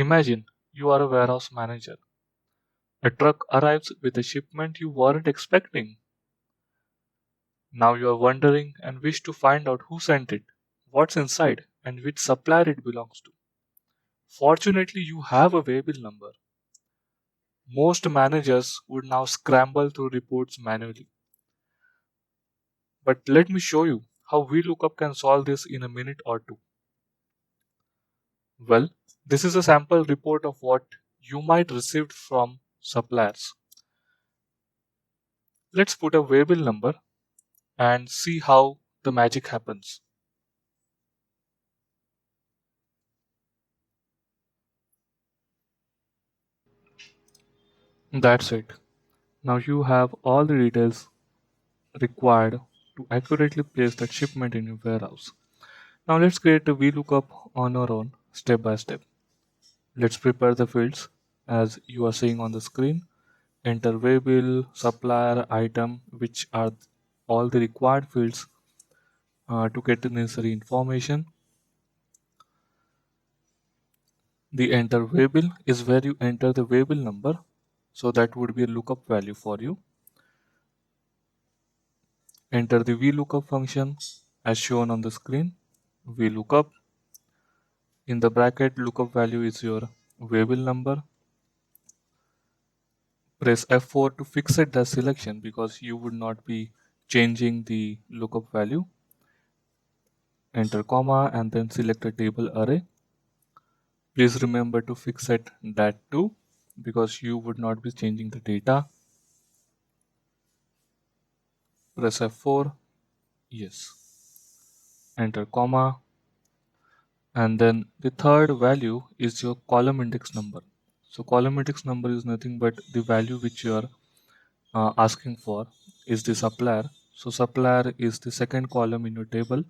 Imagine you are a warehouse manager. A truck arrives with a shipment you weren't expecting. Now you are wondering and wish to find out who sent it, what's inside, and which supplier it belongs to. Fortunately, you have a waybill number. Most managers would now scramble through reports manually. But let me show you how VLOOKUP can solve this in a minute or two. Well, this is a sample report of what you might receive from suppliers. Let's put a waybill number and see how the magic happens. That's it. Now you have all the details required to accurately place that shipment in your warehouse. Now let's create a VLOOKUP on our own step by step. Let's prepare the fields as you are seeing on the screen. Enter waybill, supplier, item, which are all the required fields to get the necessary information. The enter waybill is where you enter the waybill number, so that would be a lookup value for you. Enter the VLOOKUP function as shown on the screen. VLOOKUP, in the bracket lookup value is your waybill number. Press F4 to fix it the selection because you would not be changing the lookup value. Enter comma and then select a table array. Please remember to fix it that too because you would not be changing the data. Press F4, yes. Enter comma, and then the third value is your column index number. So column index number is nothing but the value which you are asking for is the supplier. So supplier is the second column in your table,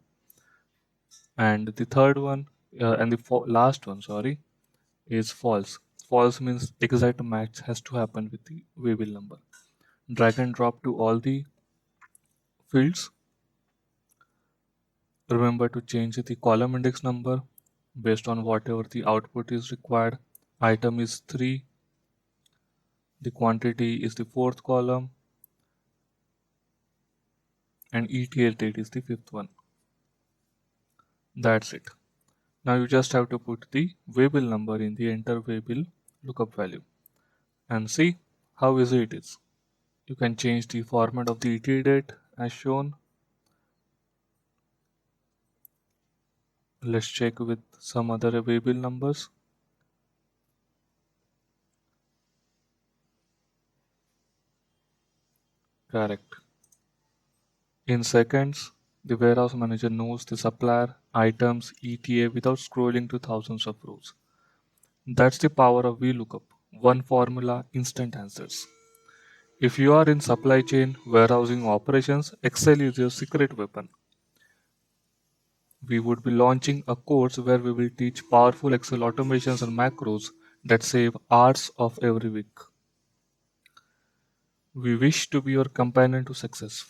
and the third one and the last one, sorry, is false. False means exact match has to happen with the waybill number. Drag and drop to all the fields. Remember to change the column index number based on whatever the output is required. Item is 3. The quantity is the fourth column. And ETA date is the fifth one. That's it. Now you just have to put the waybill number in the enter waybill lookup value and see how easy it is. You can change the format of the ETA date as shown. Let's check with some other waybill numbers. Correct. In seconds, the warehouse manager knows the supplier, items, ETA without scrolling to thousands of rows. That's the power of VLOOKUP. One formula, instant answers. If you are in supply chain, warehousing operations, Excel is your secret weapon. We would be launching a course where we will teach powerful Excel automations and macros that save hours of every week. We wish to be your companion to success.